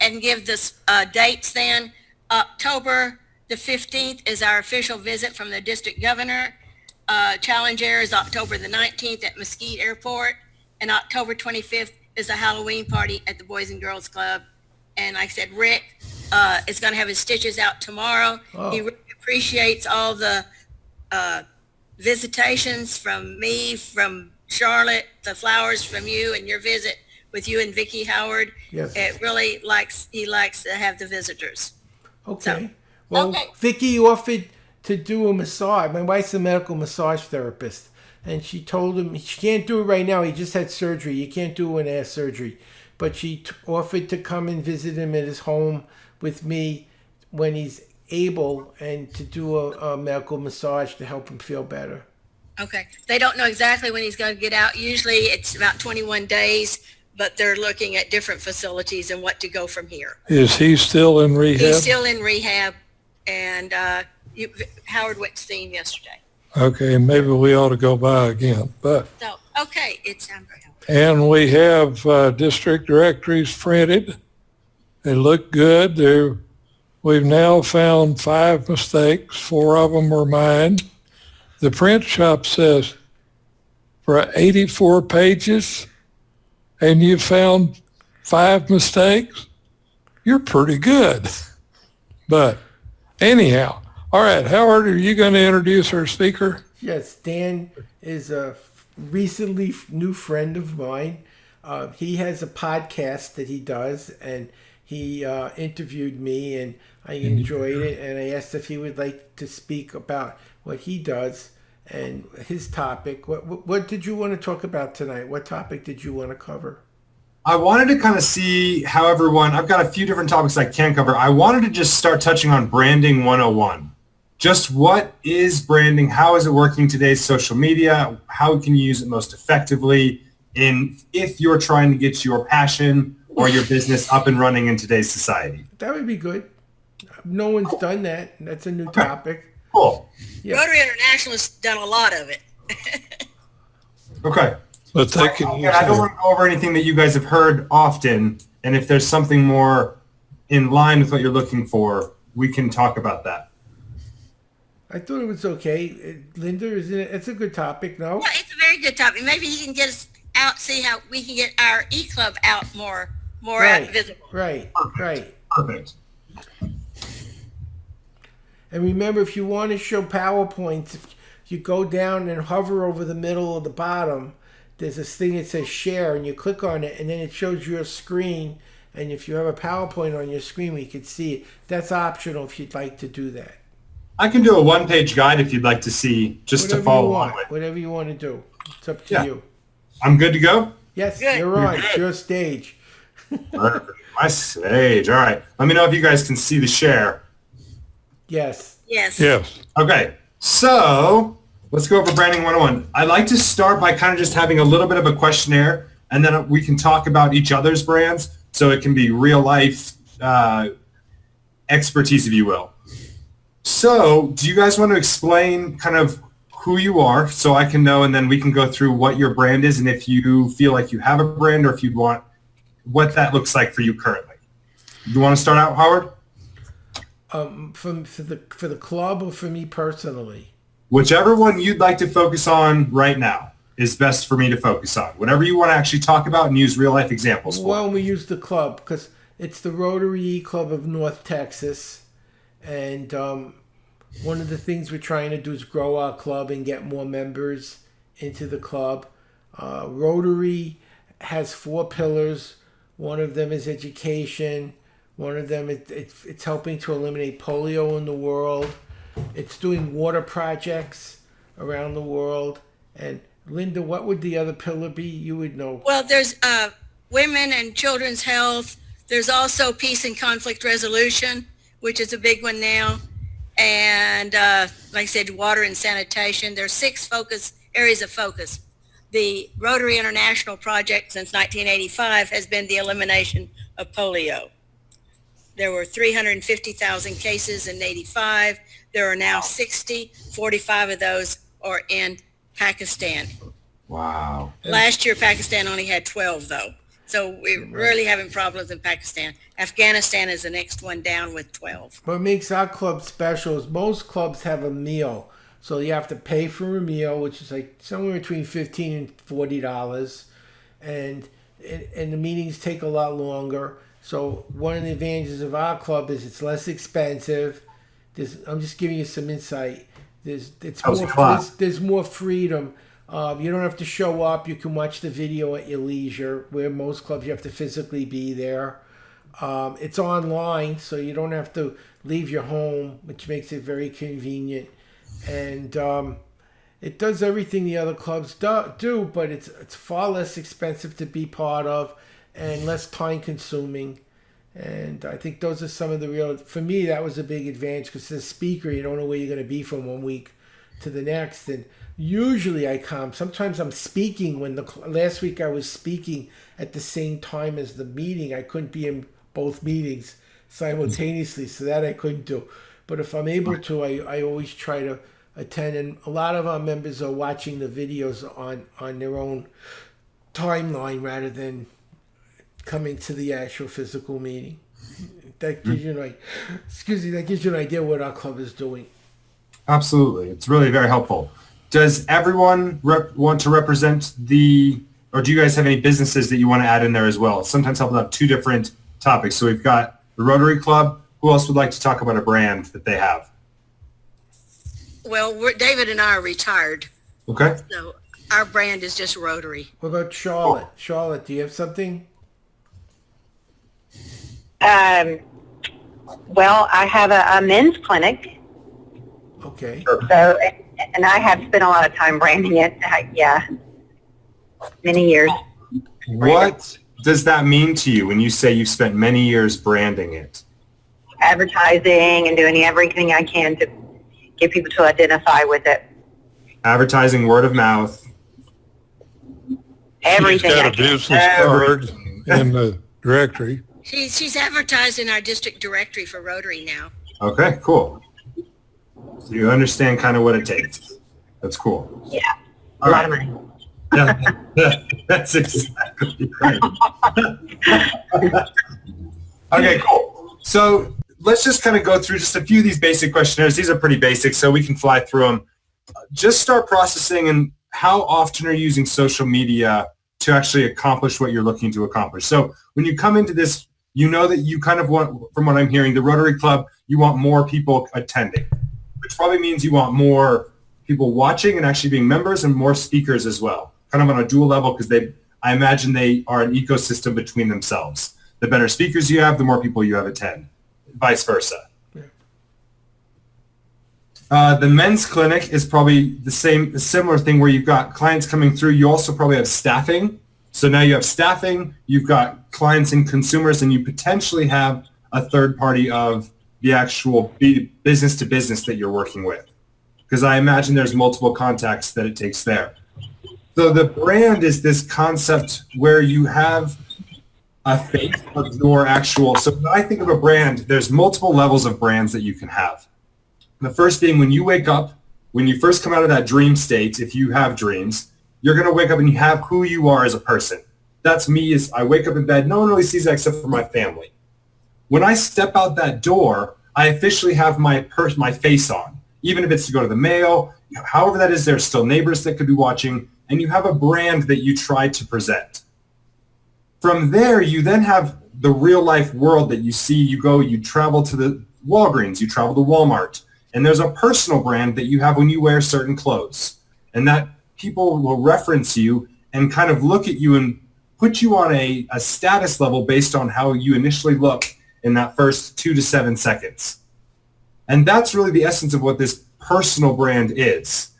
ahead and give the dates then. October the 15th is our official visit from the district governor. Challenge Air is October the 19th at Mesquite Airport, and October 25th is a Halloween party at the Boys and Girls Club. And like I said, Rick is going to have his stitches out tomorrow. Oh. He really appreciates all the visitations from me, from Charlotte, the flowers from you, and your visit with you and Vicki Howard. Yes. He likes to have the visitors. Okay. So, Well, okay. Vicki offered to do a massage. My wife's a medical massage therapist, and she told him she can't do it right now. He just had surgery. You can't do an ass surgery. But she offered to come and visit him at his home with me when he's able, and to do a medical massage to help him feel better. Okay. They don't know exactly when he's going to get out. Usually it's about 21 days, but they're looking at different facilities and what to go from here. Is he still in rehab? He's still in rehab, and Howard went to see him yesterday. Okay, maybe we ought to go by again. But So, okay, it's and we have district directories printed. They look good. We've now found 5 mistakes. 4 of them were mine. The print shop says for 84 pages, and you found 5 mistakes. You're pretty good. But anyhow, all right, Howard, are you going to introduce our speaker? Yes, Dan is a recently new friend of mine. He has a podcast that he does, and he interviewed me, and I enjoyed it, and I asked if he would like to speak about what he does and his topic. What did you want to talk about tonight? What topic did you want to cover? I wanted to kind of see how everyone, I've got a few different topics I can cover. I wanted to just start touching on branding 101. Just what is branding? How is it working in today's social media? How can you use it most effectively if you're trying to get your passion or your business up and running in today's society? That would be good. No one's done that. That's a new topic. Cool. Yeah. Rotary International has done a lot of it. Okay. But they can use I don't it. want to go over anything that you guys have heard often, and if there's something more in line with what you're looking for, we can talk about that. I thought it was okay. Linda, isn't it? It's a good topic, no? Yeah, it's a very good topic. Maybe he can get us out, see how we can get our e-club out more out visible. Right. Perfect. And remember, if you want to show PowerPoints, if you go down and hover over the middle or the bottom, there's this thing that says share, and you click on it, and then it shows your screen. And if you have a PowerPoint on your screen, we can see it. That's optional if you'd like to do that. I can do a one-page guide if you'd like to see, just to follow along with. Whatever you want to do. It's up to you. I'm good to go? Yes, Good. you're on. It's your stage. Perfect. My stage. All right. Let me know if you guys can see the share. Yes. Yes. Yes. Okay. So let's go over branding 101. I'd like to start by kind of just having a little bit of a questionnaire, and then we can talk about each other's brands, so it can be real life expertise, if you will. So do you guys want to explain kind of who you are so I can know, and then we can go through what your brand is, and if you feel like you have a brand, or if you want what that looks like for you currently. You want to start out, Howard? For the club or for me personally? Whichever one you'd like to focus on right now is best for me to focus on. Whatever you want to actually talk about and use real life examples for. Well, we use the club because it's the Rotary Club of North Texas, and one of the things we're trying to do is grow our club and get more members into the club. Rotary has 4 pillars. One of them is education. One of them it's helping to eliminate polio in the world. It's doing water projects around the world. And Linda, what would the other pillar be? You would know. Well, there's women and children's health. There's also peace and conflict resolution, which is a big one now. And like I said, water and sanitation. There's 6 areas of focus. The Rotary International project since 1985 has been the elimination of polio. There were 350,000 cases in 85. There are now 60. 45 of those are in Pakistan. Wow. Last year, Pakistan only had 12, though. So we're really having problems in Pakistan. Afghanistan is the next one down with 12. What makes our club special is most clubs have a meal. So you have to pay for a meal, which is like somewhere between $15 and $40. And the meetings take a lot longer. So one of the advantages of our club is it's less expensive. I'm just giving you some insight. There's more freedom. You don't have to show up. You can watch the video at your leisure. Where most clubs you have to physically be there. It's online, so you don't have to leave your home, which makes it very convenient. And it does everything the other clubs do, but it's far less expensive to be part of and less time consuming. And I think those are some of the real, for me, that was a big advantage because as a speaker, you don't know where you're going to be from one week to the next. And usually I come, sometimes I'm speaking last week I was speaking at the same time as the meeting. I couldn't be in both meetings simultaneously, so that I couldn't do. But if I'm able to, I always try to attend. And a lot of our members are watching the videos on their own timeline rather than coming to the actual physical meeting. That gives you that gives you an idea what our club is doing. Absolutely. It's really very helpful. Does everyone want to represent or do you guys have any businesses that you want to add in there as well? Sometimes help out two different topics. So we've got the Rotary Club. Who else would like to talk about a brand that they have? Well, David and I are retired, Okay. so our brand is just Rotary. What about Charlotte? Charlotte, do you have something? Well, I have a men's clinic, Okay. so and I have spent a lot of time branding it. Many years. What does that mean to you when you say you've spent many years branding it? Advertising and doing everything I can to get people to identify with it. Advertising, word of mouth. Everything She's I got a can. business card in the directory. She's advertised in our district directory for Rotary now. Okay, cool. So you understand kind of what it takes. That's cool. Yeah, All a lot right. of money. Yeah, that's exactly right. Okay, cool. So let's just kind of go through just a few of these basic questionnaires. These are pretty basic, so we can fly through them. Just start processing, and how often are you using social media to actually accomplish what you're looking to accomplish? So when you come into this, you know that you kind of want, from what I'm hearing, the Rotary Club, you want more people attending, which probably means you want more people watching and actually being members and more speakers as well, kind of on a dual level, because I imagine they are an ecosystem between themselves. The better speakers you have, the more people you have attend, vice versa. The men's clinic is probably a similar thing where you've got clients coming through. You also probably have staffing. So now you have staffing, you've got clients and consumers, and you potentially have a third party of the actual business to business that you're working with. Because I imagine there's multiple contacts that it takes there. So the brand is this concept where you have a face of your actual, so when I think of a brand, there's multiple levels of brands that you can have. The first being when you wake up, when you first come out of that dream state, if you have dreams, you're going to wake up and you have who you are as a person. That's me. As I wake up in bed, no one really sees that except for my family. When I step out that door, I officially have my face on. Even if it's to go to the mail, however that is, there's still neighbors that could be watching, and you have a brand that you try to present. From there, you then have the real life world that you see. You travel to the Walgreens, you travel to Walmart, and there's a personal brand that you have when you wear certain clothes. And that people will reference you and kind of look at you and put you on a status level based on how you initially look in that first 2 to 7 seconds. And that's really the essence of what this personal brand is.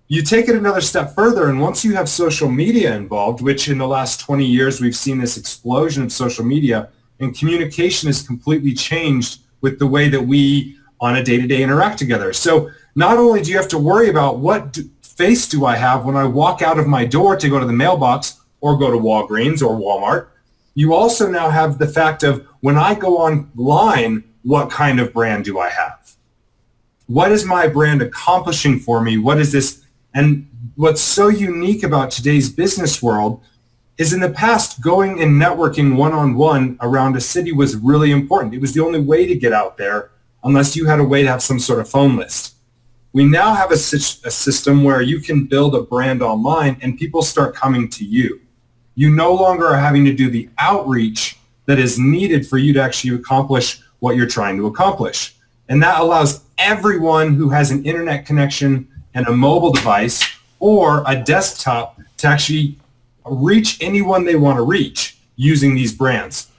You take it another step further, and once you have social media involved, which in the last 20 years we've seen this explosion of social media, and communication has completely changed with the way that we on a day-to-day interact together. So not only do you have to worry about what face do I have when I walk out of my door to go to the mailbox or go to Walgreens or Walmart, you also now have the fact of when I go online, what kind of brand do I have? What is my brand accomplishing for me? What is this? And what's so unique about today's business world is in the past, going and networking one-on-one around a city was really important. It was the only way to get out there unless you had a way to have some sort of phone list. We now have a system where you can build a brand online and people start coming to you. You no longer are having to do the outreach that is needed for you to actually accomplish what you're trying to accomplish. And that allows everyone who has an internet connection and a mobile device or a desktop to actually reach anyone they want to reach using these brands.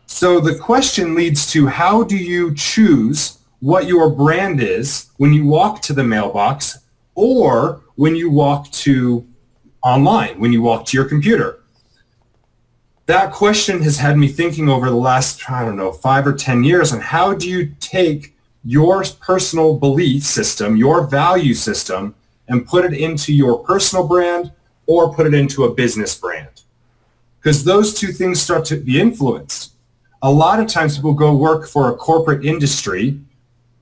So the question leads to, how do you choose what your brand is when you walk to the mailbox or when you walk to online, when you walk to your computer? That question has had me thinking over the last, 5 or 10 years on how do you take your personal belief system, your value system, and put it into your personal brand or put it into a business brand? Because those two things start to be influenced. A lot of times people go work for a corporate industry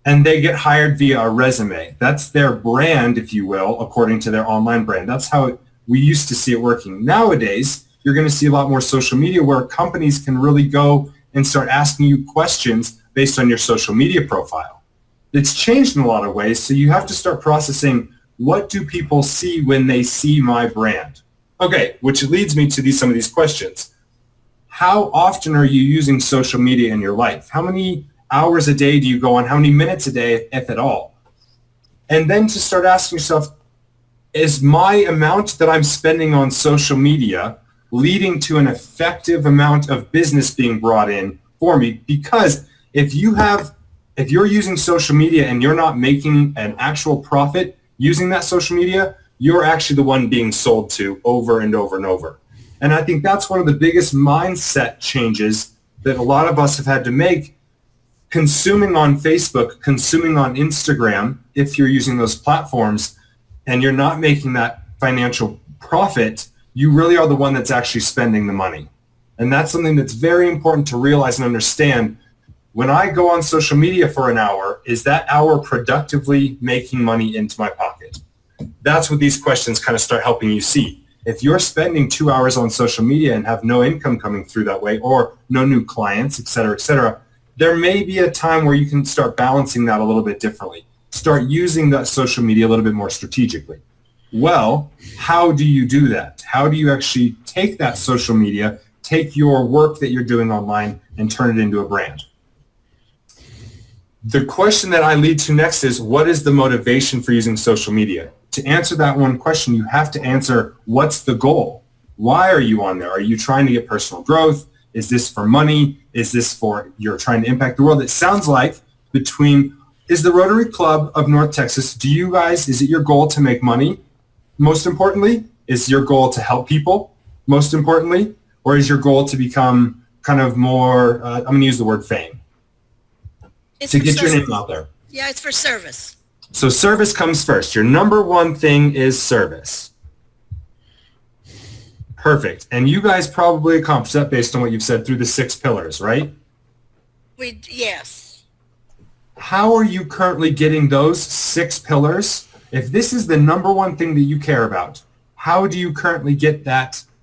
and they get hired via a resume. That's their brand, if you will, according to their online brand. That's how we used to see it working. Nowadays, you're going to see a lot more social media where companies can really go and start asking you questions based on your social media profile. It's changed in a lot of ways, so you have to start processing, what do people see when they see my brand? Okay, which leads me to some of these questions. How often are you using social media in your life? How many hours a day do you go on? How many minutes a day, if at all? And then to start asking yourself, is my amount that I'm spending on social media leading to an effective amount of business being brought in for me? Because if you're using social media and you're not making an actual profit using that social media, you're actually the one being sold to over and over and over. And I think that's one of the biggest mindset changes that a lot of us have had to make. Consuming on Facebook, consuming on Instagram, if you're using those platforms and you're not making that financial profit, you really are the one that's actually spending the money. And that's something that's very important to realize and understand. When I go on social media for an hour, is that hour productively making money into my pocket? That's what these questions kind of start helping you see. If you're spending 2 hours on social media and have no income coming through that way, or no new clients, et cetera, there may be a time where you can start balancing that a little bit differently. Start using that social media a little bit more strategically. Well, how do you do that? How do you actually take that social media, take your work that you're doing online, and turn it into a brand? The question that I lead to next is, what is the motivation for using social media? To answer that one question, you have to answer, what's the goal? Why are you on there? Are you trying to get personal growth? Is this for money? Is this for you're trying to impact the world? It sounds like is the Rotary Club of North Texas, is it your goal to make money? Most importantly, is your goal to help people? Most importantly, or is your goal to become kind of more, I'm going to use the word fame, to get your name out there? Yeah, it's for service. So service comes first. Your number one thing is service. Perfect. And you guys probably accomplished that based on what you've said through the 6 pillars, right? Yes. How are you currently getting those 6 pillars? If this is the number one thing that you care about, how do you currently get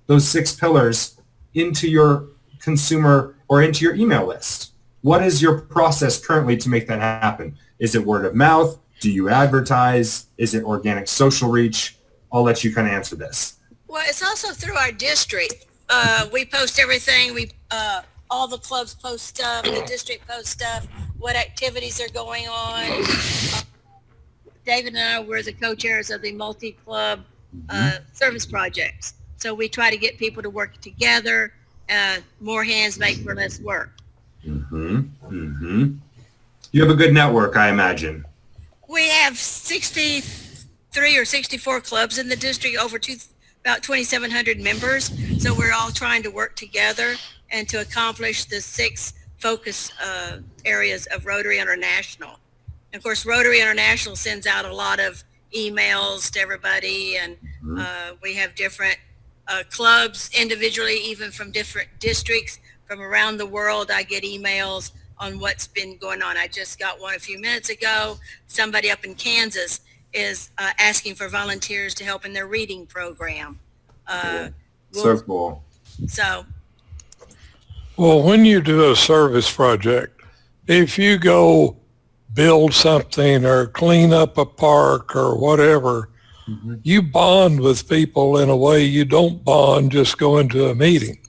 those 6 pillars into your consumer or into your email list? What is your process currently to make that happen? Is it word of mouth? Do you advertise? Is it organic social reach? I'll let you kind of answer this. Well, it's also through our district. We post everything. All the clubs post stuff. The district posts stuff. What activities are going on? David and I were the co-chairs of the multi-club service projects. So we try to get people to work together. More hands make for less work. You have a good network, I imagine. We have 63 or 64 clubs in the district, about 2,700 members. So we're all trying to work together and to accomplish the 6 focus areas of Rotary International. And of course, Rotary International sends out a lot of emails to everybody, and we have different clubs individually, even from different districts from around the world. I get emails on what's been going on. I just got one a few minutes ago. Somebody up in Kansas is asking for volunteers to help in their reading program. So cool. So, Well, when you do a service project, if you go build something or clean up a park or whatever, you bond with people in a way you don't bond just going to a meeting.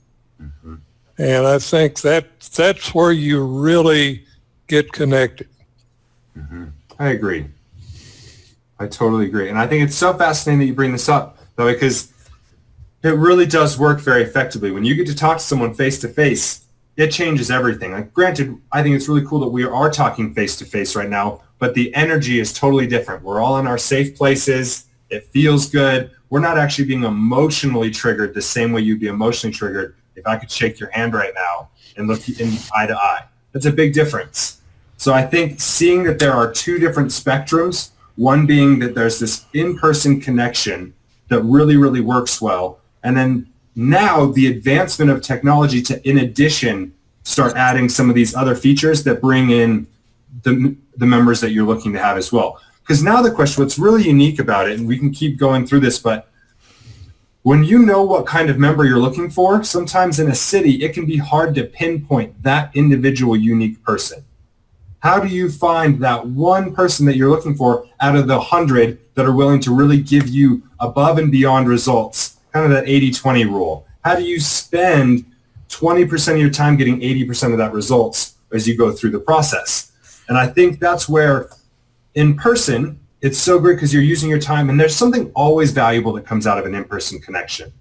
And I think that's where you really get connected. I agree. I totally agree. And I think it's so fascinating that you bring this up, though, because it really does work very effectively. When you get to talk to someone face to face, it changes everything. Like, granted, I think it's really cool that we are talking face to face right now, but the energy is totally different. We're all in our safe places. It feels good. We're not actually being emotionally triggered the same way you'd be emotionally triggered if I could shake your hand right now and look you in eye to eye. That's a big difference. So I think seeing that there are two different spectrums, one being that there's this in-person connection that really, really works well, and then now the advancement of technology to, in addition, start adding some of these other features that bring in the members that you're looking to have as well. Because now the question, what's really unique about it, and we can keep going through this, but when you know what kind of member you're looking for, sometimes in a city, it can be hard to pinpoint that individual unique person. How do you find that one person that you're looking for out of the 100 that are willing to really give you above and beyond results? Kind of that 80-20 rule. How do you spend 20% of your time getting 80% of that results as you go through the process? And I think that's where in person, it's so great because you're using your time, and there's something always valuable that comes out of an in-person connection.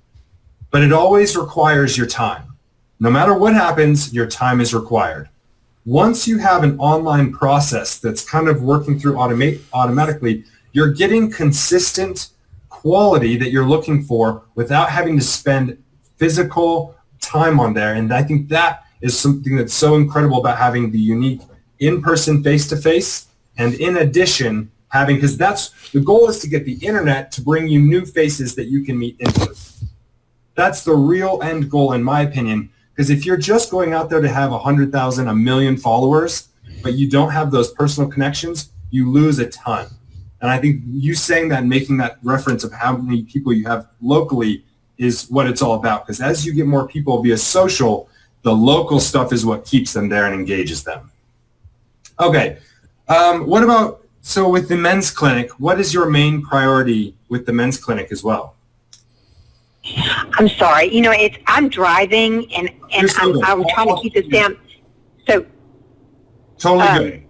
But it always requires your time. No matter what happens, your time is required. Once you have an online process that's kind of working through automatically, you're getting consistent quality that you're looking for without having to spend physical time on there. And I think that is something that's so incredible about having the unique in-person face-to-face, and in addition, having, because that's the goal, is to get the internet to bring you new faces that you can meet in person. That's the real end goal, in my opinion, because if you're just going out there to have 100,000, 1 million followers, but you don't have those personal connections, you lose a ton. And I think you saying that and making that reference of how many people you have locally is what it's all about, because as you get more people via social, the local stuff is what keeps them there and engages them. Okay. What about, so with the men's clinic, what is your main priority with the men's clinic as well? I'm sorry. You know, I'm driving and I'm trying to keep this down. So Totally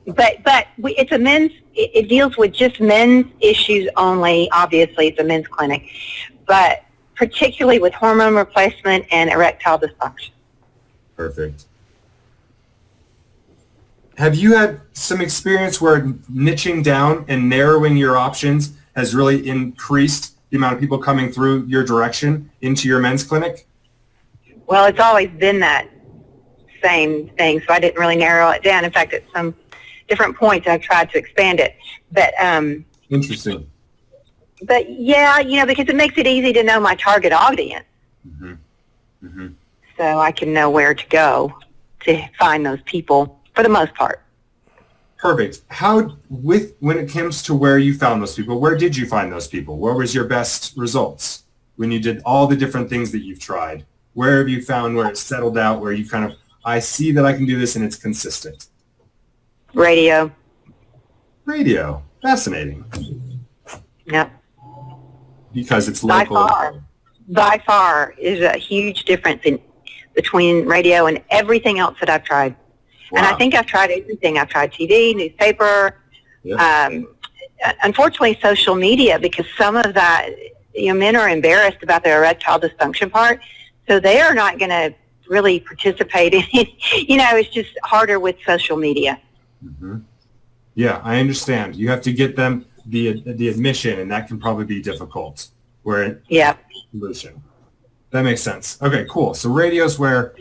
good. But it's a men's. It deals with just men's issues only. Obviously, it's a men's clinic, but particularly with hormone replacement and erectile dysfunction. Perfect. Have you had some experience where niching down and narrowing your options has really increased the amount of people coming through your direction into your men's clinic? Well, it's always been that same thing, so I didn't really narrow it down. In fact, at some different points, I've tried to expand it. But interesting. But yeah, you know, because it makes it easy to know my target audience, so I can know where to go to find those people for the most part. Perfect. When it comes to where you found those people, where did you find those people? Where was your best results when you did all the different things that you've tried? Where have you found where it's settled out, where you kind of, I see that I can do this and it's consistent? Radio. Fascinating. Yep. Because it's local. By far is a huge difference between radio and everything else that I've tried. Wow. And I think I've tried everything. I've tried TV, newspaper, unfortunately social media, because some of that, you know, men are embarrassed about their erectile dysfunction part, so they are not going to really participate in it. You know, it's just harder with social media. Yeah, I understand. You have to get them the admission, and that can probably be difficult. Solution. That makes sense. Okay, cool. So radio's where.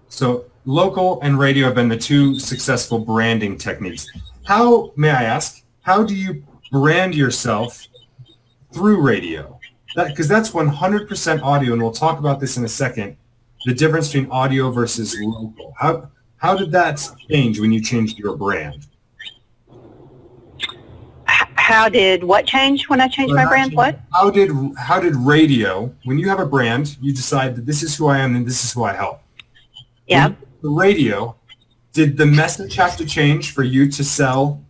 So local and radio have been the two successful branding techniques. How, may I ask, how do you brand yourself through radio? Because that's 100% audio, and we'll talk about this in a second, the difference between audio versus local. How did that change when you changed your brand? How did what change when I changed my brand? What? How did radio, when you have a brand, you decide that this is who I am and this is who I help. Yeah. The radio, did the message have to change for you to sell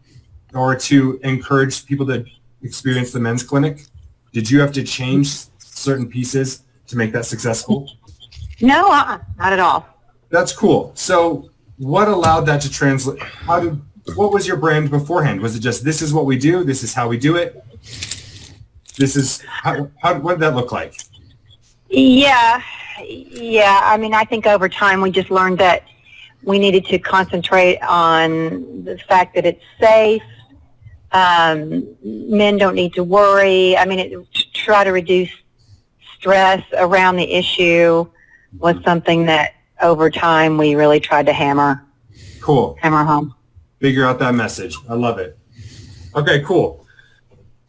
or to encourage people to experience the men's clinic? Did you have to change certain pieces to make that successful? No, not at all. That's cool. So what allowed that to translate? What was your brand beforehand? Was it just, this is what we do, this is how we do it? This is, what did that look like? Yeah. I mean, I think over time we just learned that we needed to concentrate on the fact that it's safe. Men don't need to worry. I mean, try to reduce stress around the issue was something that over time we really tried to hammer home. Figure out that message. I love it. Okay, cool.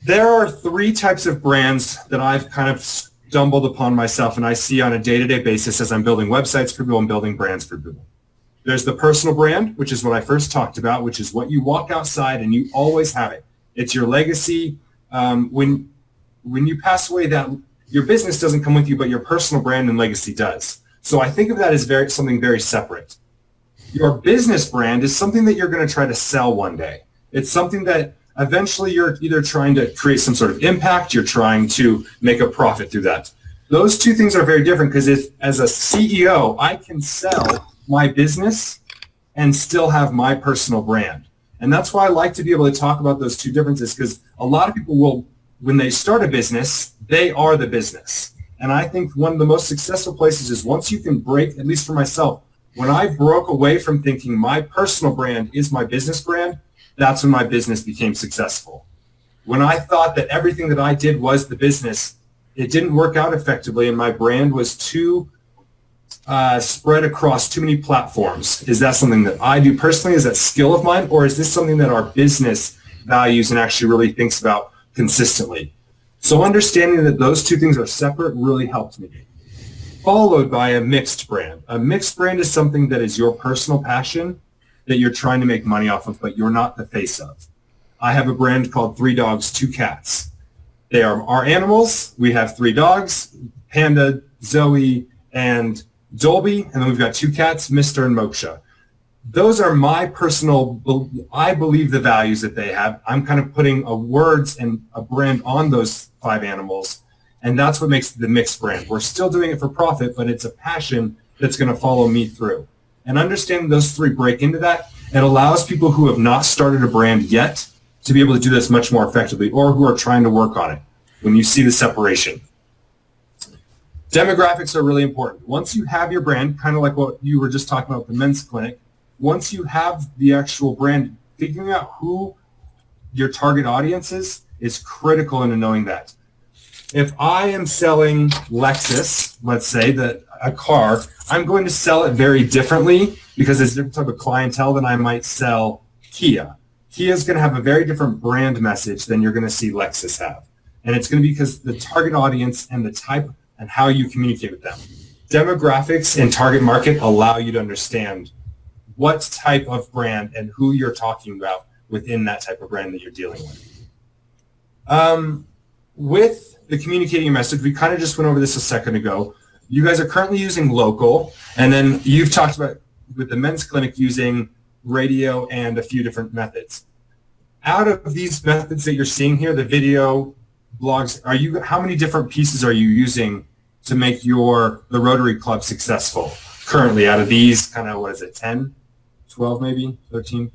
There are 3 types of brands that I've kind of stumbled upon myself and I see on a day-to-day basis as I'm building websites for people and building brands for people. There's the personal brand, which is what I first talked about, which is what you walk outside and you always have it. It's your legacy. When you pass away, that your business doesn't come with you, but your personal brand and legacy does. So I think of that as something very separate. Your business brand is something that you're going to try to sell one day. It's something that eventually you're either trying to create some sort of impact, you're trying to make a profit through that. Those 2 things are very different because if, as a CEO, I can sell my business and still have my personal brand. And that's why I like to be able to talk about those 2 differences, because a lot of people will, when they start a business, they are the business. And I think one of the most successful places is once you can break, at least for myself, when I broke away from thinking my personal brand is my business brand, that's when my business became successful. When I thought that everything that I did was the business, it didn't work out effectively and my brand was too spread across too many platforms. Is that something that I do personally? Is that a skill of mine? Or is this something that our business values and actually really thinks about consistently? So understanding that those 2 things are separate really helped me. Followed by a mixed brand. A mixed brand is something that is your personal passion that you're trying to make money off of, but you're not the face of. I have a brand called 3 Dogs, 2 Cats. They are our animals. We have 3 dogs, Panda, Zoe, and Dolby, and then we've got 2 cats, Mr. and Moksha. Those are my personal, I believe the values that they have. I'm kind of putting words and a brand on those 5 animals, and that's what makes the mixed brand. We're still doing it for profit, but it's a passion that's going to follow me through. And understanding those 3 break into that, it allows people who have not started a brand yet to be able to do this much more effectively, or who are trying to work on it when you see the separation. Demographics are really important. Once you have your brand, kind of like what you were just talking about with the men's clinic, once you have the actual brand, figuring out who your target audience is critical into knowing that. If I am selling Lexus, let's say, a car, I'm going to sell it very differently because it's a different type of clientele than I might sell Kia. Kia is going to have a very different brand message than you're going to see Lexus have. And it's going to be because the target audience and the type and how you communicate with them. Demographics and target market allow you to understand what type of brand and who you're talking about within that type of brand that you're dealing with. With the communicating your message, we kind of just went over this a second ago. You guys are currently using local, and then you've talked about with the men's clinic using radio and a few different methods. Out of these methods that you're seeing here, the video, blogs, how many different pieces are you using to make the Rotary Club successful currently out of these kind of, 10, 12 maybe, 13?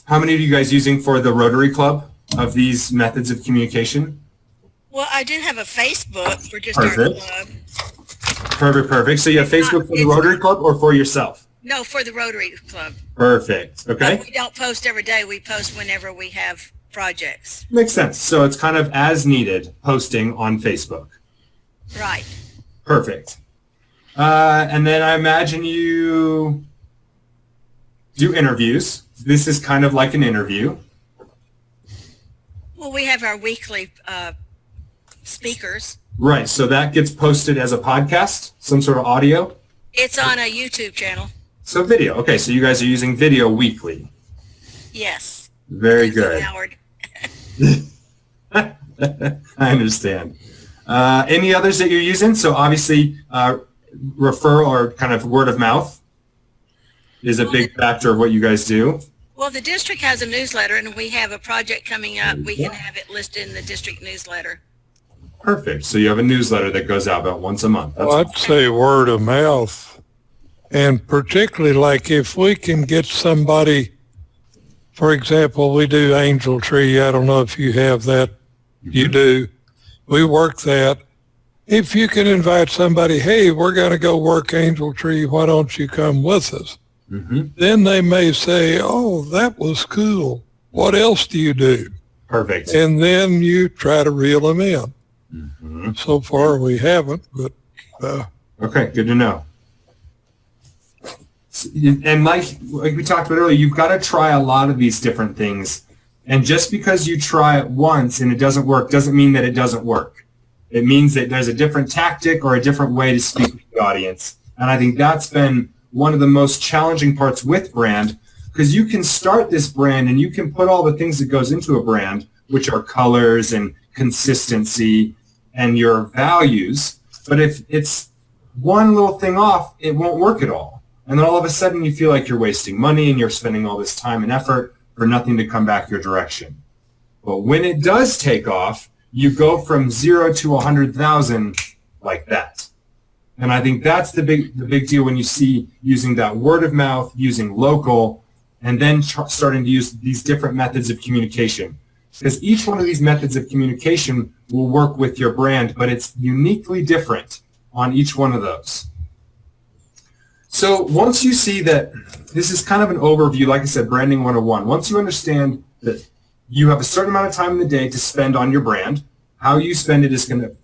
How many are you guys using for the Rotary Club of these methods of communication? Well, I do have a Facebook for just our club. Perfect. So you have Facebook for the Rotary Club or for yourself? No, for the Rotary Club. Perfect. Okay. But we don't post every day. We post whenever we have projects. Makes sense. So it's kind of as needed posting on Facebook. Right. Perfect. And then I imagine you do interviews. This is kind of like an interview. Well, we have our weekly speakers. Right. So that gets posted as a podcast, some sort of audio. It's on a YouTube channel. So video. Okay, so you guys are using video weekly. Yes. Very Thank you, good. Howard. I understand. Any others that you're using? So obviously, referral or kind of word of mouth is a big factor of what you guys do. Well, the district has a newsletter, and we have a project coming up. We can have it listed in the district newsletter. Perfect. So you have a newsletter that goes out about once a month. That's Well, I'd say word of mouth. And particularly like if we can get somebody, for example, we do Angel Tree. I don't know if you have that. You do. We work that. If you can invite somebody, hey, we're going to go work Angel Tree. Why don't you come with us? Then they may say, oh, that was cool. What else do you do? perfect. And then you try to reel them in. So far we haven't, but Okay, good to know. And like we talked about earlier, you've got to try a lot of these different things. And just because you try it once and it doesn't work doesn't mean that it doesn't work. It means that there's a different tactic or a different way to speak to the audience. And I think that's been one of the most challenging parts with brand, because you can start this brand and you can put all the things that goes into a brand, which are colors and consistency and your values. But if it's one little thing off, it won't work at all. And then all of a sudden you feel like you're wasting money and you're spending all this time and effort for nothing to come back your direction. But when it does take off, you go from 0 to 100,000 like that. And I think that's the big deal when you see using that word of mouth, using local, and then starting to use these different methods of communication. Because each one of these methods of communication will work with your brand, but it's uniquely different on each one of those. So once you see that this is kind of an overview, like I said, Branding 101, once you understand that you have a certain amount of time in the day to spend on your brand, how you spend it is going to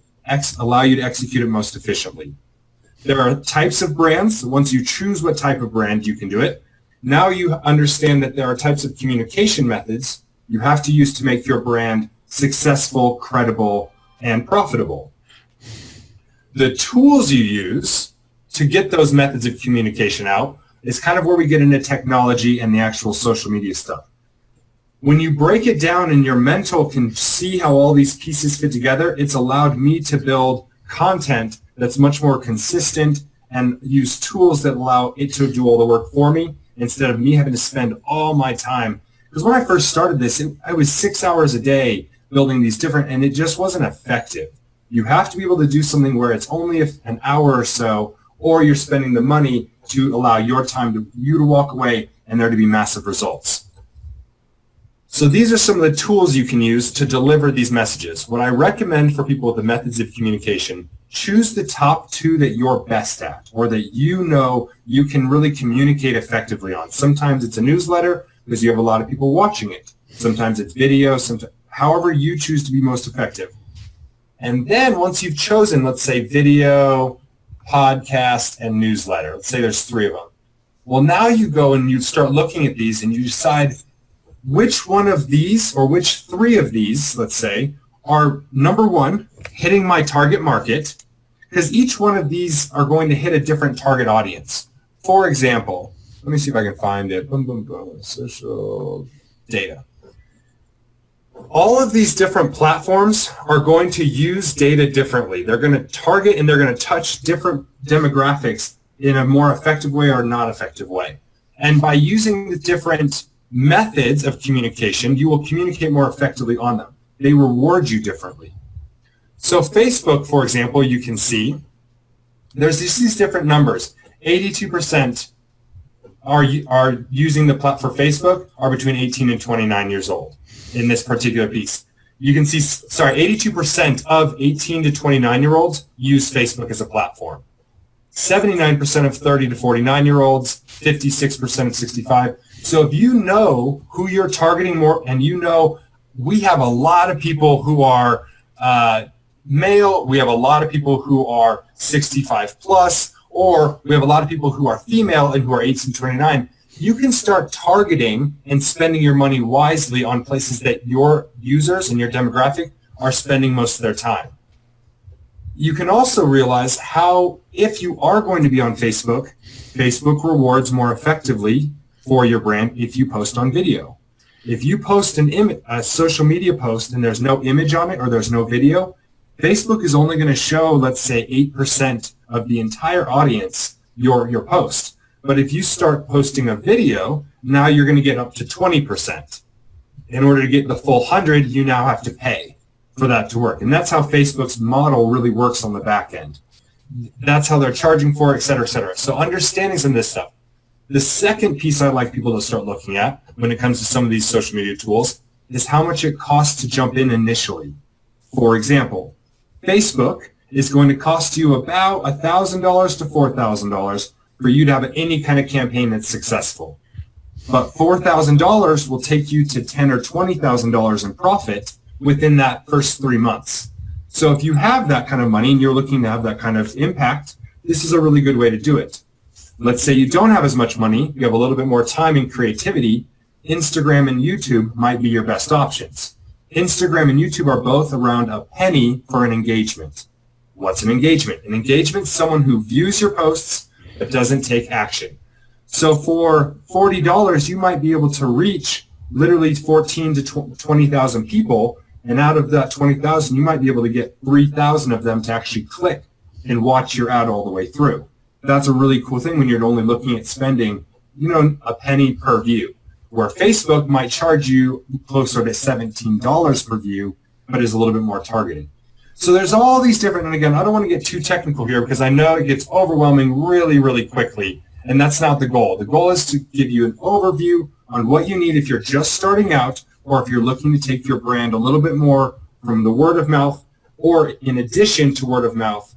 allow you to execute it most efficiently. There are types of brands. Once you choose what type of brand, you can do it. Now you understand that there are types of communication methods you have to use to make your brand successful, credible, and profitable. The tools you use to get those methods of communication out is kind of where we get into technology and the actual social media stuff. When you break it down and your mental can see how all these pieces fit together, it's allowed me to build content that's much more consistent and use tools that allow it to do all the work for me instead of me having to spend all my time. Because when I first started this, I was 6 hours a day building these different, and it just wasn't effective. You have to be able to do something where it's only an hour or so, or you're spending the money to allow your time to you to walk away and there to be massive results. So these are some of the tools you can use to deliver these messages. What I recommend for people with the methods of communication, choose the top 2 that you're best at or that you know you can really communicate effectively on. Sometimes it's a newsletter because you have a lot of people watching it. Sometimes it's video, however you choose to be most effective. And then once you've chosen, let's say video, podcast, and newsletter, let's say there's 3 of them. Well, now you go and you start looking at these and you decide which one of these or which 3 of these, let's say, are number 1, hitting my target market, because each one of these are going to hit a different target audience. For example, let me see if I can find it. Boom, boom, boom. Social data. All of these different platforms are going to use data differently. They're going to target and they're going to touch different demographics in a more effective way or not effective way. And by using the different methods of communication, you will communicate more effectively on them. They reward you differently. So Facebook, for example, you can see there's these different numbers. 82% are using the platform for Facebook are between 18 and 29 years old in this particular piece. You can see, 82% of 18 to 29-year-olds use Facebook as a platform. 79% of 30 to 49-year-olds, 56% of 65. So if you know who you're targeting more, and you know we have a lot of people who are male, we have a lot of people who are 65 plus, or we have a lot of people who are female and who are 18 to 29, you can start targeting and spending your money wisely on places that your users and your demographic are spending most of their time. You can also realize how, if you are going to be on Facebook, Facebook rewards more effectively for your brand if you post on video. If you post a social media post and there's no image on it or there's no video, Facebook is only going to show, let's say, 8% of the entire audience your post. But if you start posting a video, now you're going to get up to 20%. In order to get the full 100, you now have to pay for that to work. And that's how Facebook's model really works on the back end. That's how they're charging for it, et cetera, et cetera. So understanding some of this stuff. The second piece I'd like people to start looking at when it comes to some of these social media tools is how much it costs to jump in initially. For example, Facebook is going to cost you about $1,000 to $4,000 for you to have any kind of campaign that's successful. But $4,000 will take you to $10,000 or $20,000 in profit within that first 3 months. So if you have that kind of money and you're looking to have that kind of impact, this is a really good way to do it. Let's say you don't have as much money, you have a little bit more time and creativity, Instagram and YouTube might be your best options. Instagram and YouTube are both around a penny for an engagement. What's an engagement? An engagement is someone who views your posts but doesn't take action. So for $40, you might be able to reach literally 14 to 20,000 people, and out of that 20,000, you might be able to get 3,000 of them to actually click and watch your ad all the way through. That's a really cool thing when you're only looking at spending, a penny per view, where Facebook might charge you closer to $17 per view, but is a little bit more targeted. So there's all these different, and again, I don't want to get too technical here because I know it gets overwhelming really, really quickly, and that's not the goal. The goal is to give you an overview on what you need if you're just starting out or if you're looking to take your brand a little bit more from the word of mouth or in addition to word of mouth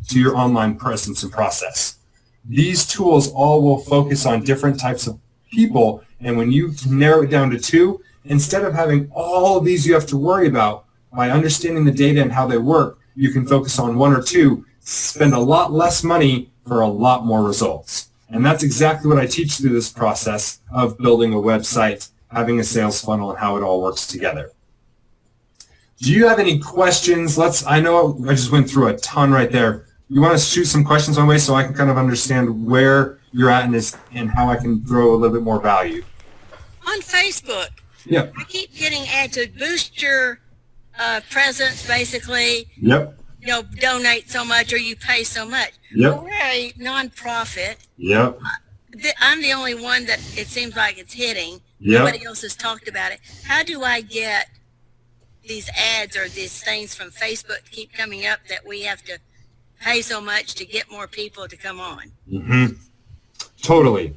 to your online presence and process. These tools all will focus on different types of people, and when you narrow it down to two, instead of having all of these you have to worry about, by understanding the data and how they work, you can focus on one or two, spend a lot less money for a lot more results. And that's exactly what I teach through this process of building a website, having a sales funnel, and how it all works together. Do you have any questions? I know I just went through a ton right there. You want to shoot some questions my way so I can kind of understand where you're at in this and how I can throw a little bit more value. On Facebook, Yep. I keep getting ads to boost your presence, basically. Yep. Donate so much or you pay so much. Yep. Well, we're a nonprofit. Yep. I'm the only one that it seems like it's hitting. Yep. Nobody else has talked about it. How do I get these ads or these things from Facebook to keep coming up that we have to pay so much to get more people to come on? Mm-hmm. Totally.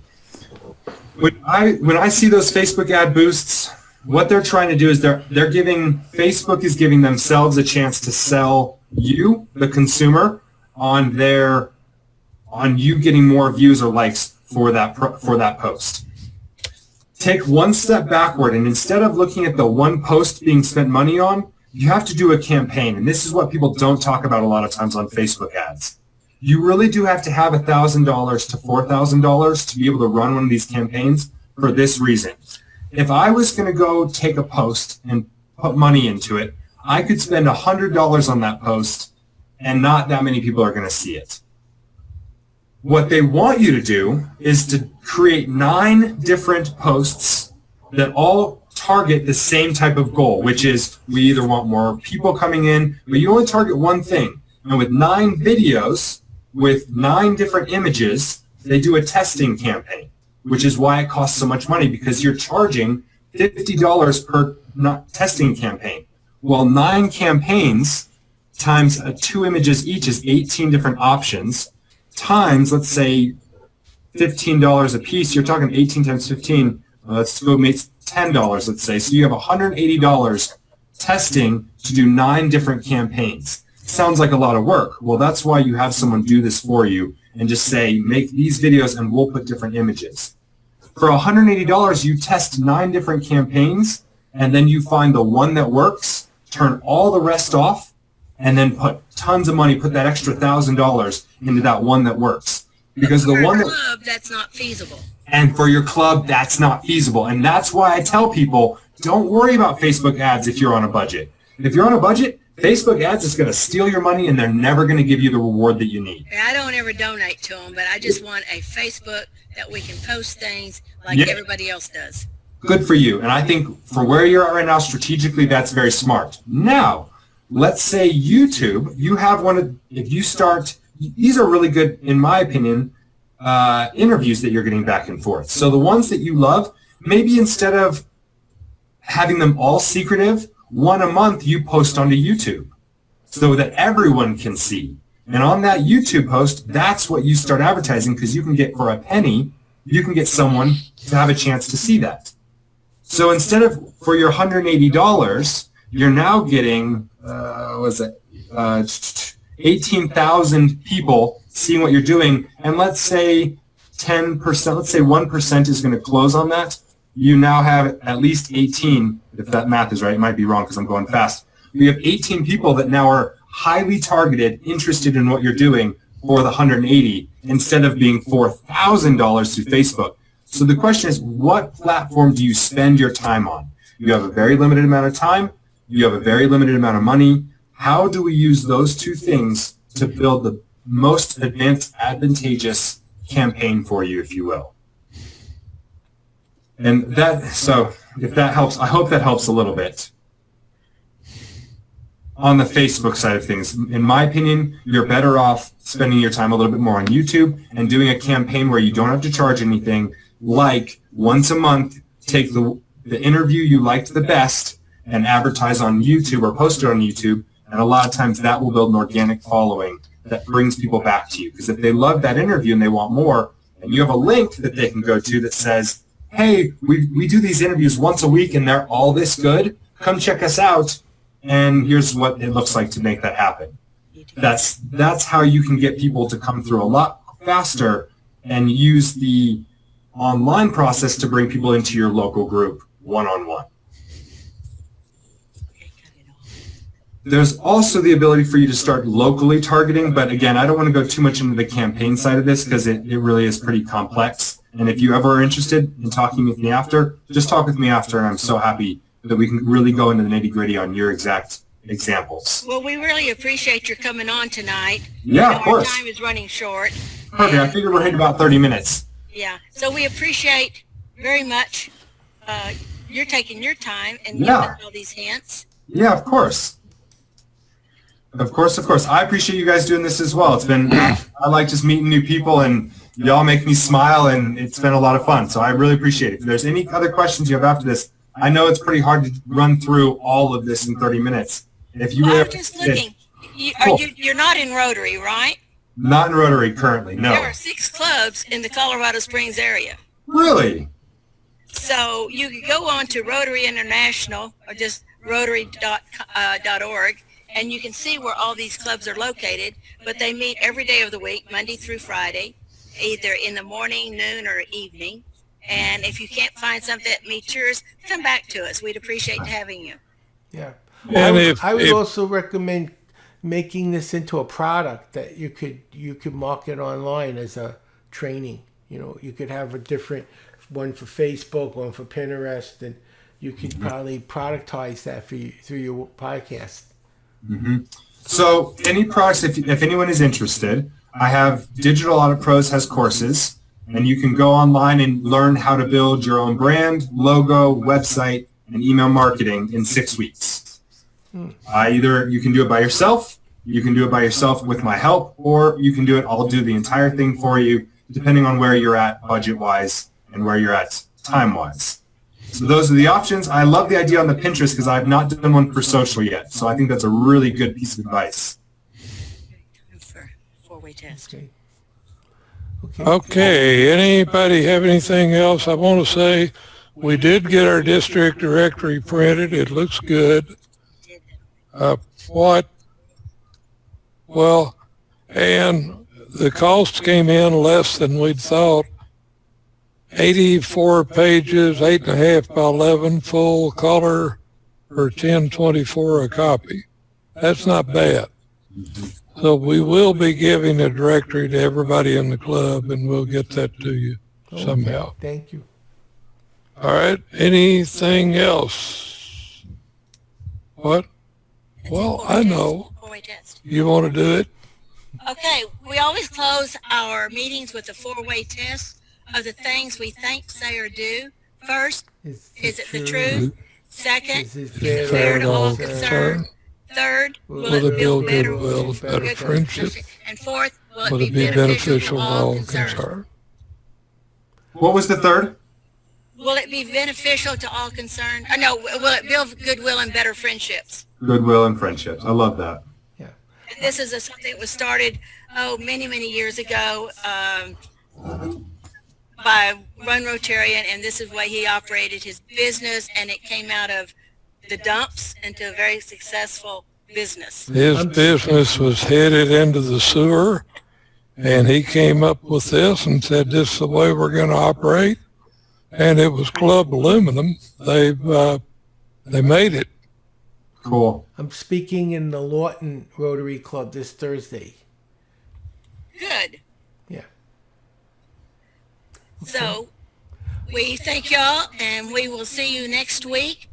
When I see those Facebook ad boosts, what they're trying to do is Facebook is giving themselves a chance to sell you, the consumer, on you getting more views or likes for that post. Take one step backward, and instead of looking at the one post being spent money on, you have to do a campaign. And this is what people don't talk about a lot of times on Facebook ads. You really do have to have $1,000 to $4,000 to be able to run one of these campaigns for this reason. If I was going to go take a post and put money into it, I could spend $100 on that post and not that many people are going to see it. What they want you to do is to create 9 different posts that all target the same type of goal, which is we either want more people coming in, but you only target one thing. And with 9 videos, with 9 different images, they do a testing campaign, which is why it costs so much money, because you're charging $50 per testing campaign. Well, 9 campaigns times 2 images each is 18 different options, times, let's say, $15 a piece. You're talking 18 times 15. Let's go make $10, let's say. So you have $180 testing to do 9 different campaigns. Sounds like a lot of work. Well, that's why you have someone do this for you and just say, make these videos and we'll put different images. For $180, you test 9 different campaigns, and then you find the one that works, turn all the rest off, and then put tons of money, put that extra $1,000 into that one that works. Because the one that, that's not feasible. and for your club, that's not feasible. And that's why I tell people, don't worry about Facebook ads if you're on a budget. If you're on a budget, Facebook ads is going to steal your money, and they're never going to give you the reward that you need. I don't ever donate to them, but I just want a Facebook that we can post things like Yeah. everybody else does. Good for you. And I think for where you're at right now, strategically, that's very smart. Now, let's say YouTube, you have if you start, these are really good, in my opinion, interviews that you're getting back and forth. So the ones that you love, maybe instead of having them all secretive, one a month you post onto YouTube so that everyone can see. And on that YouTube post, that's what you start advertising, because you can get, for a penny, you can get someone to have a chance to see that. So instead of, for your $180, you're now getting, 18,000 people seeing what you're doing. And let's say 10%, let's say 1% is going to close on that. You now have at least 18, if that math is right. It might be wrong because I'm going fast. We have 18 people that now are highly targeted, interested in what you're doing for the 180, instead of being $4,000 through Facebook. So the question is, what platform do you spend your time on? You have a very limited amount of time. You have a very limited amount of money. How do we use those two things to build the most advantageous campaign for you, if you will? And so if that helps, I hope that helps a little bit. On the Facebook side of things, in my opinion, you're better off spending your time a little bit more on YouTube and doing a campaign where you don't have to charge anything, like once a month, take the interview you liked the best and advertise on YouTube or post it on YouTube. And a lot of times that will build an organic following that brings people back to you. Because if they love that interview and they want more, and you have a link that they can go to that says, hey, we do these interviews once a week and they're all this good, come check us out, and here's what it looks like to make that happen. That's how you can get people to come through a lot faster and use the online process to bring people into your local group one-on-one. There's also the ability for you to start locally targeting, but again, I don't want to go too much into the campaign side of this because it really is pretty complex. And if you ever are interested in talking with me after, just talk with me after, and I'm so happy that we can really go into the nitty-gritty on your exact examples. Well, we really appreciate your coming on tonight. Yeah, of course. Our time is running short. Perfect. I figured we're hitting about 30 minutes. Yeah, so we appreciate very much you're taking your time and giving Yeah. us all these hints. Yeah, of course. Of course, of course. I appreciate you guys doing this as well. It's been, I like just meeting new people, and y'all make me smile, and it's been a lot of fun. So I really appreciate it. If there's any other questions you have after this, I know it's pretty hard to run through all of this in 30 minutes. If you Well, were I'm just looking. Cool. You're not in Rotary, right? Not in Rotary currently, no. There are 6 clubs in the Colorado Springs area. Really? So you could go on to Rotary International or just rotary.org, and you can see where all these clubs are located, but they meet every day of the week, Monday through Friday, either in the morning, noon, or evening. And if you can't find something that meets yours, come back to us. We'd appreciate having you. Yeah. And I would if- also recommend making this into a product that you could market online as a training. You know, you could have a different one for Facebook, one for Pinterest, and you could probably productize that for you through your podcast. So any products, if anyone is interested, I have Digital Audit Pros has courses, and you can go online and learn how to build your own brand, logo, website, and email marketing in 6 weeks. Either you can do it by yourself, you can do it by yourself with my help, or you can do it, I'll do the entire thing for you, depending on where you're at budget-wise and where you're at time-wise. So those are the options. I love the idea on the Pinterest because I've not done one for social yet. So I think that's a really good piece of advice. For 4-way test. Okay. Okay, anybody have anything else? I want to say we did get our district directory printed. It looks good. And the cost came in less than we'd thought. 84 pages, 8.5 by 11, full color for $10.24 a copy. That's not bad. So we will be giving a directory to everybody in the club, and we'll get that to you somehow. Thank you. All right, anything else? What? Well, I know. Four-way test. You want to do it? Okay, we always close our meetings with a four-way test of the things we think, say, or do. First, is it the truth? Second, Is it is it fair to all concerned? Third, will it build goodwill, better good friendship? And fourth, Will it be beneficial to all concerned? What was the third? Will it be beneficial to all concerned? No, will it build goodwill and better friendships? Goodwill and friendships. I love that. Yeah. And this is something that was started, many, many years ago by Ron Rotarian, and this is the way he operated his business, and it came out of the dumps into a very successful business. His business was headed into the sewer, and he came up with this and said, this is the way we're going to operate. And it was Club Aluminum. They made it. Cool. I'm speaking in the Lawton Rotary Club this Thursday. Good. Yeah. So we thank y'all, and we will see you next week.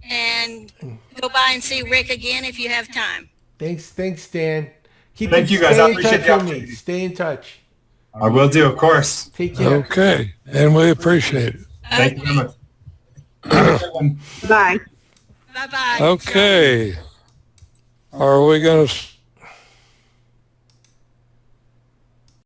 And go by and see Rick again if you have time. Thanks, Dan. Thank you, guys. I appreciate the touch with me. opportunity. Stay in touch. I will do, of course. Take care. Okay, and we appreciate it. Thank you very much. Bye. Bye-bye. Okay. Are we going to